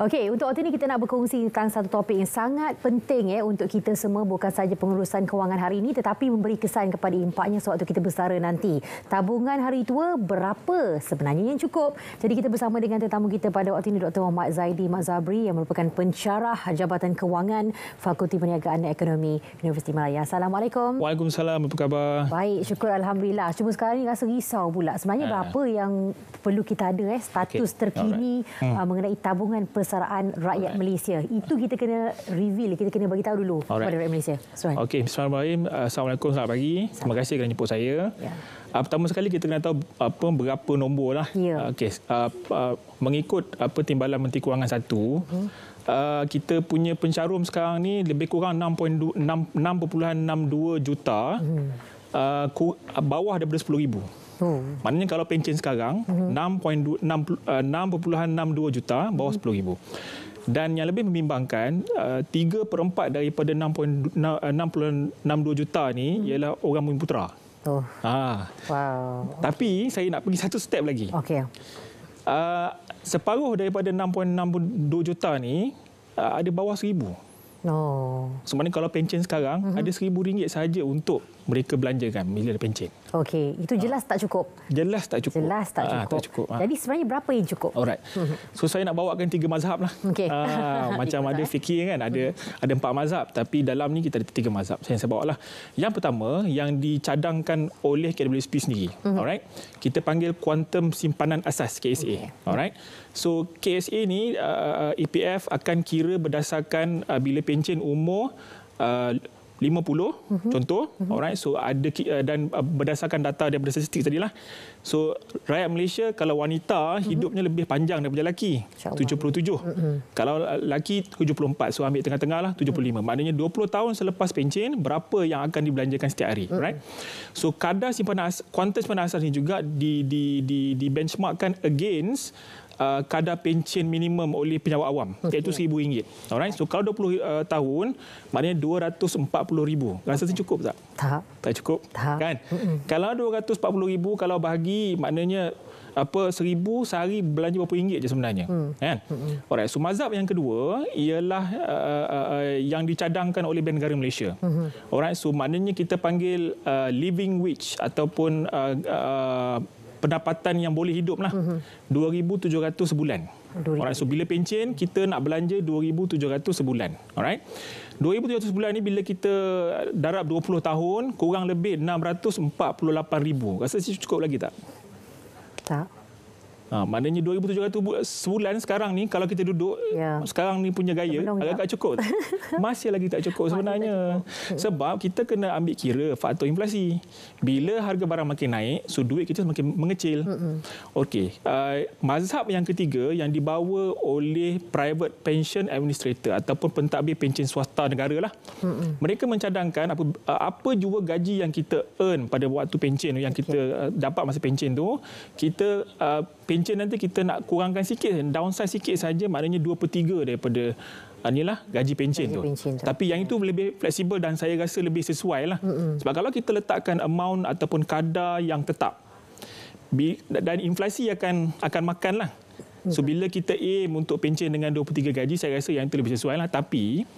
Okey, untuk waktu ini kita nak berkongsi tentang satu topik yang sangat penting untuk kita semua, bukan saja pengurusan kewangan hari ini tetapi memberi kesan kepada impaknya sewaktu kita bersara nanti. Tabungan hari tua berapa sebenarnya yang cukup? Jadi kita bersama dengan tetamu kita pada waktu ini Dr. Muhammad Zaidi Mazhabri yang merupakan pensyarah Jabatan Kewangan Fakulti Perniagaan dan Ekonomi Universiti Malaya. Assalamualaikum. Waalaikumsalam, apa khabar? Baik, syukur Alhamdulillah. Cuma sekarang ni rasa risau pula. Sebenarnya berapa yang perlu kita ada status terkini mengenai tabungan persaraan rakyat Malaysia. Itu kita kena reveal, kita kena bagi tahu dulu kepada rakyat Malaysia. Okey, bismillahirrahmanirrahim. Assalamualaikum, selamat pagi. Terima kasih kerana jemput saya. Pertama sekali kita kena tahu berapa nombor lah. Okey, mengikut Timbalan Menteri Kewangan 1, kita punya pencarum sekarang ni lebih kurang 6.62 juta, bawah daripada 10,000. Maknanya kalau pencen sekarang 6.62 juta, bawah 10,000. Dan yang lebih membimbangkan, 3/4 daripada 6.62 juta ni ialah orang Bumiputera. Tapi saya nak pergi satu step lagi. Separuh daripada 6.62 juta ni ada bawah 1,000. Sebenarnya kalau pencen sekarang ada RM1,000 sahaja untuk mereka belanjakan bila ada pencen. Okey, itu jelas tak cukup. Jelas tak cukup. Jelas tak cukup. Jadi sebenarnya berapa yang cukup? Alright. So saya nak bawakan 3 mazhab lah. Macam ada fikir kan, ada 4 mazhab, tapi dalam ni kita ada 3 mazhab. Saya bawalah. Yang pertama yang dicadangkan oleh KWSP sendiri. Alright. Kita panggil kuantum simpanan asas, KSA. Alright. So KSA ni EPF akan kira berdasarkan bila pencen umur 50 contoh, alright. So ada dan berdasarkan data daripada statistik tadilah. So rakyat Malaysia kalau wanita hidupnya lebih panjang daripada lelaki, 77. Kalau lelaki 74, so ambil tengah-tengah lah 75. Maknanya 20 tahun selepas pencen berapa yang akan dibelanjakan setiap hari, right? So kadar simpanan kuantum simpanan asas ni juga di benchmarkkan against kadar pencen minimum oleh penjawat awam, iaitu RM1,000. Alright. So kalau 20 tahun, maknanya RM240,000. Rasa cukup tak? Tak cukup. Kan? Kalau RM240,000 kalau bahagi, maknanya 1,000 sehari belanja berapa ringgit je sebenarnya. Kan? Alright. So mazhab yang kedua ialah yang dicadangkan oleh Bank Negara Malaysia. Alright. So maknanya kita panggil living wage ataupun pendapatan yang boleh hidup lah, 2,700 sebulan. Alright, so bila pencen kita nak belanja 2,700 sebulan. Alright, 2,700 sebulan ni bila kita darab 20 tahun, kurang lebih 648,000. Rasa cukup lagi tak? Tak. Maknanya 2,700 sebulan sekarang ni kalau kita duduk sekarang ni punya gaya agak-agak cukup. Masih lagi tak cukup sebenarnya. Sebab kita kena ambil kira faktor inflasi. Bila harga barang makin naik, so duit kita semakin mengecil. Okey, mazhab yang ketiga yang dibawa oleh Private Pension Administrator ataupun pentadbir pencen swasta negara lah. Mereka mencadangkan apa jua gaji yang kita earn pada waktu pencen yang kita dapat masa pencen tu, kita pencen nanti kita nak kurangkan sikit, downsize sikit saja, maknanya 2/3 daripada inilah gaji pencen tu. Tapi yang itu lebih fleksibel dan saya rasa lebih sesuai lah. Sebab kalau kita letakkan amount ataupun kadar yang tetap dan inflasi akan makan lah. So bila kita aim untuk pencen dengan 23 gaji, saya rasa yang itu lebih sesuai lah. Tapi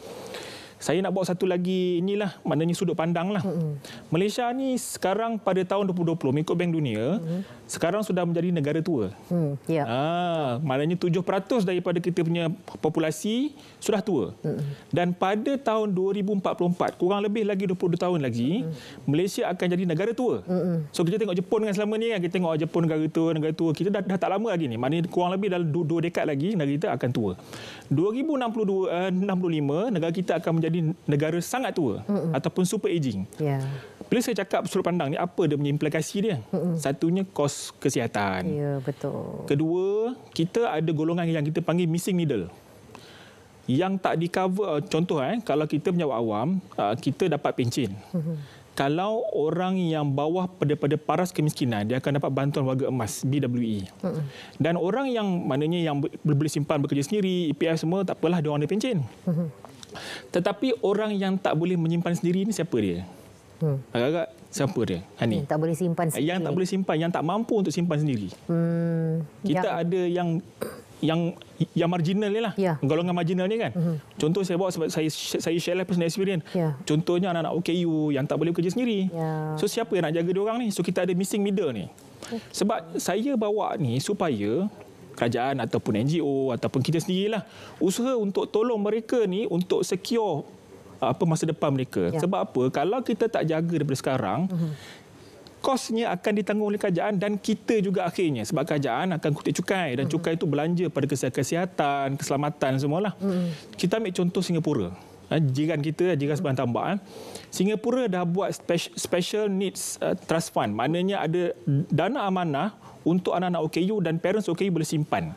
saya nak bawa satu lagi inilah, maknanya sudut pandang lah. Malaysia ni sekarang pada tahun 2020 mengikut Bank Dunia, sekarang sudah menjadi negara tua. Maknanya 7% daripada kita punya populasi sudah tua. Dan pada tahun 2044, kurang lebih lagi 20 tahun lagi, Malaysia akan jadi negara tua. So kita tengok Jepun kan selama ni kan, kita tengok Jepun negara tua, kita dah tak lama lagi ni. Maknanya kurang lebih dalam 2 dekad lagi negara kita akan tua. 2065 negara kita akan menjadi negara sangat tua ataupun super aging. Bila saya cakap sudut pandang ni, apa dia punya implikasi dia? Satunya kos kesihatan. Betul. Kedua, kita ada golongan yang kita panggil missing middle. Yang tak di cover, contoh kalau kita penjawat awam, kita dapat pencen. Kalau orang yang bawah pada paras kemiskinan, dia akan dapat bantuan warga emas, BWE. Dan orang yang maknanya yang boleh simpan bekerja sendiri, EPF semua, tak apalah, dia orang ada pencen. Tetapi orang yang tak boleh menyimpan sendiri ni siapa dia? Agak-agak siapa dia? Yang tak boleh simpan sendiri. Yang tak boleh simpan, yang tak mampu untuk simpan sendiri. Kita ada yang yang marginal ni lah. Golongan marginal ni kan. Contoh saya bawa sebab saya share lah personal experience. Contohnya anak-anak OKU yang tak boleh bekerja sendiri. So siapa yang nak jaga diorang ni? So kita ada missing middle ni. Sebab saya bawa ni supaya kerajaan ataupun NGO ataupun kita sendirilah usaha untuk tolong mereka ni untuk secure masa depan mereka. Sebab apa? Kalau kita tak jaga daripada sekarang, kosnya akan ditanggung oleh kerajaan dan kita juga akhirnya. Sebab kerajaan akan kutip cukai dan cukai itu belanja pada kesihatan, keselamatan semualah. Kita ambil contoh Singapura. Jiran kita, jiran sebelah tambak. Singapura dah buat special needs trust fund. Maknanya ada dana amanah untuk anak-anak OKU dan parents OKU boleh simpan.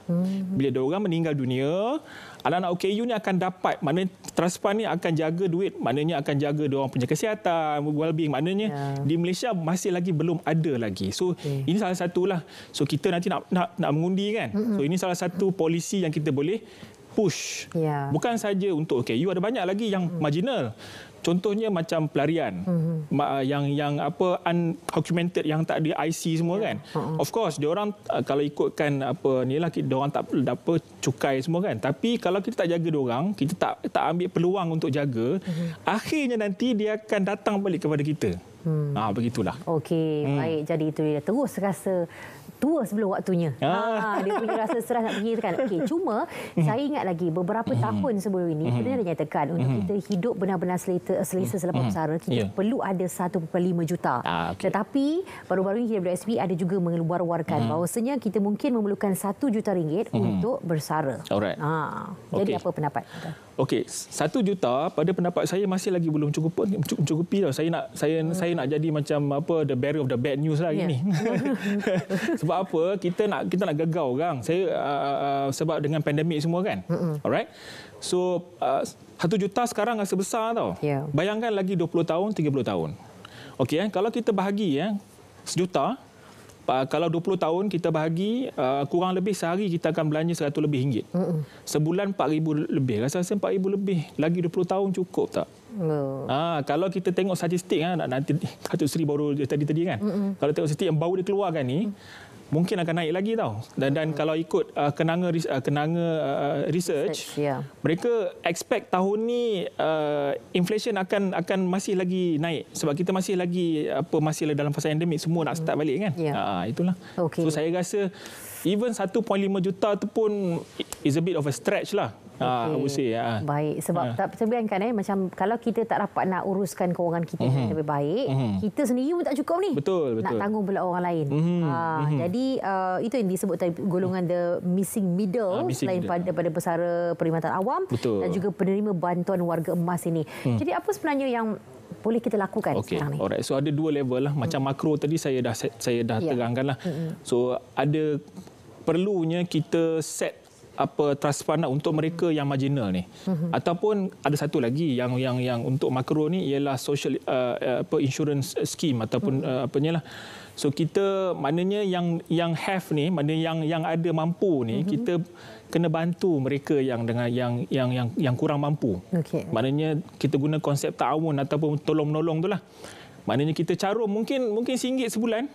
Bila diorang meninggal dunia, anak-anak OKU ni akan dapat, maknanya trust fund ni akan jaga duit, maknanya akan jaga diorang punya kesihatan, well-being. Maknanya di Malaysia masih lagi belum ada lagi. So ini salah satulah. So kita nanti nak mengundi kan. So ini salah satu polisi yang kita boleh push. Bukan saja untuk OKU, ada banyak lagi yang marginal. Contohnya macam pelarian yang undocumented, yang tak ada IC semua kan. Of course dia orang kalau ikutkan dia orang tak dapat cukai semua kan. Tapi kalau kita tak jaga dia orang, kita tak ambil peluang untuk jaga, akhirnya nanti dia akan datang balik kepada kita. Begitulah. Okey, baik. Jadi itu dia terus rasa tua sebelum waktunya. Dia punya rasa serah nak pergi kan. Okey, cuma saya ingat lagi beberapa tahun sebelum ini benar dinyatakan untuk kita hidup benar-benar selesa selepas bersara, kita perlu ada 1.5 juta. Tetapi baru-baru ini KWSP ada juga mengeluarkan bahawasanya kita mungkin memerlukan 1 juta ringgit untuk bersara. Jadi apa pendapat? Okey, 1 juta pada pendapat saya masih lagi belum mencukupi tau. Saya nak jadi macam the bearer of the bad news lah hari ni. Sebab apa? Kita nak gegau orang. Sebab dengan pandemik semua kan. Alright. So 1 juta sekarang rasa besar tau. Bayangkan lagi 20 tahun, 30 tahun. Okey, kalau kita bahagi 1 juta, kalau 20 tahun kita bahagi, kurang lebih sehari kita akan belanja RM100 lebih. Sebulan RM4,000 lebih. Rasa-rasa RM4,000 lebih. Lagi 20 tahun cukup tak? Kalau kita tengok statistik, nanti Datuk Seri baru tadi kan. Kalau tengok statistik yang baru dikeluarkan ni, mungkin akan naik lagi tau. Dan kalau ikut kenanga research, mereka expect tahun ni inflation akan masih lagi naik sebab kita masih lagi dalam fasa endemik, semua nak start balik kan. Itulah. So saya rasa even 1.5 juta tu pun is a bit of a stretch lah. Baik, sebab tak terbayangkan macam kalau kita tak dapat nak uruskan kewangan kita lebih baik, kita sendiri pun tak cukup ni. Betul. Nak tanggung pula orang lain. Jadi itu yang disebut tadi golongan the missing middle, selain daripada pesara perkhidmatan awam dan juga penerima bantuan warga emas ini. Jadi apa sebenarnya yang boleh kita lakukan sekarang ni? Alright. So ada 2 level lah. Macam makro tadi saya dah terangkan lah. So ada perlunya kita set trust fund untuk mereka yang marginal ni. Ataupun ada satu lagi yang untuk makro ni ialah social insurance scheme ataupun So kita maknanya yang have ni, maknanya yang ada mampu ni, kita kena bantu mereka yang dengan yang kurang mampu. Maknanya kita guna konsep ta'awun ataupun tolong-menolong itulah. Maknanya kita carum mungkin RM1 sebulan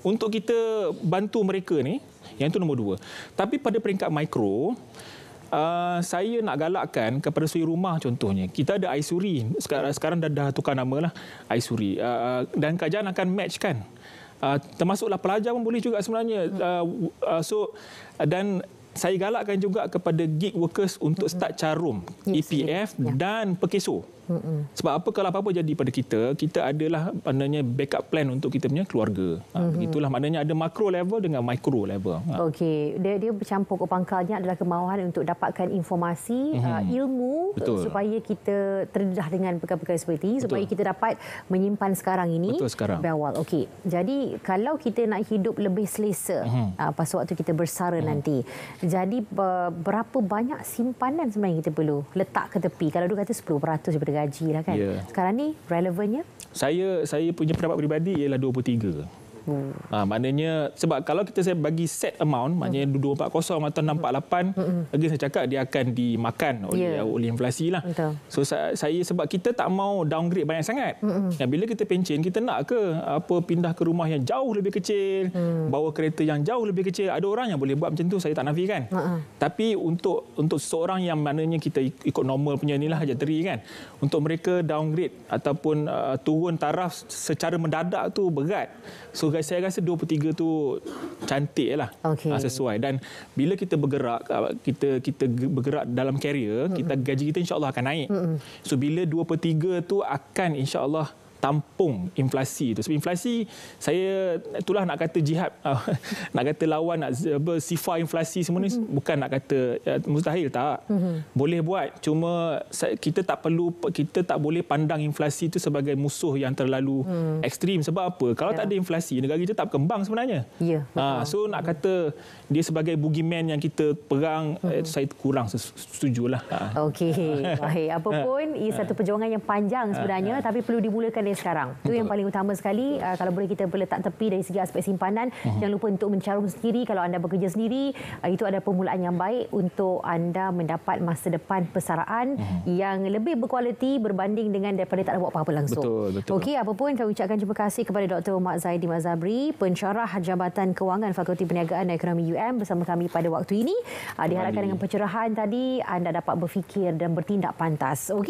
untuk kita bantu mereka ni. Yang itu nombor 2. Tapi pada peringkat mikro, saya nak galakkan kepada suri rumah contohnya. Kita ada Aisuri. Sekarang dah tukar nama lah. Aisuri. Dan kerajaan akan match kan. Termasuklah pelajar pun boleh juga sebenarnya. Dan saya galakkan juga kepada gig workers untuk start carum EPF dan Perkeso. Sebab apa, kalau apa-apa jadi pada kita adalah maknanya backup plan untuk kita punya keluarga. Begitulah, maknanya ada makro level dengan micro level. Okey, dia bercampur ke pangkalnya adalah kemahuan untuk dapatkan informasi, ilmu supaya kita terdedah dengan perkara-perkara seperti ini, supaya kita dapat menyimpan sekarang ini lebih awal. Okey, jadi kalau kita nak hidup lebih selesa pas waktu kita bersara nanti, jadi berapa banyak simpanan sebenarnya kita perlu letak ke tepi? Kalau dia kata 10% daripada gaji lah kan. Sekarang ni relevannya? Saya punya pendapat peribadi ialah 23. Maknanya sebab kalau saya bagi set amount, maknanya 240 atau 648, lagi saya cakap dia akan dimakan oleh inflasi lah. Betul. So saya sebab kita tak mau downgrade banyak sangat. Dan bila kita pencen, kita nak ke pindah ke rumah yang jauh lebih kecil, bawa kereta yang jauh lebih kecil. Ada orang yang boleh buat macam tu, saya tak nafikan. Tapi untuk seorang yang maknanya kita ikut normal punya inilah hajateri kan, untuk mereka downgrade ataupun turun taraf secara mendadak tu berat. So saya rasa 23 tu cantik lah. Sesuai. Dan bila kita bergerak, kita bergerak dalam karier, gaji kita insya-Allah akan naik. So bila 2/3 tu akan insya-Allah tampung inflasi itu. Sebab inflasi, saya itulah nak kata jihad, nak kata lawan, nak sifar inflasi semua ni, bukan nak kata mustahil, tak. Boleh buat, cuma kita tak boleh pandang inflasi itu sebagai musuh yang terlalu ekstrim. Sebab apa? Kalau tak ada inflasi, negara kita tak berkembang sebenarnya. So nak kata dia sebagai boogeyman yang kita perang, saya kurang setujulah. Okey, baik. Apapun, ia satu perjuangan yang panjang sebenarnya, tapi perlu dimulakan dari sekarang. Itu yang paling utama sekali. Kalau boleh kita letak tepi dari segi aspek simpanan, jangan lupa untuk mencarum sendiri. Kalau anda bekerja sendiri, itu ada permulaan yang baik untuk anda mendapat masa depan persaraan yang lebih berkualiti berbanding dengan daripada tak ada buat apa-apa langsung. Betul. Okey, apapun kami ucapkan terima kasih kepada Dr. Mak Zaidi Mazhabri, pensyarah Jabatan Kewangan Fakulti Perniagaan dan Ekonomi UM bersama kami pada waktu ini. Diharapkan dengan pencerahan tadi anda dapat berfikir dan bertindak pantas. Okey.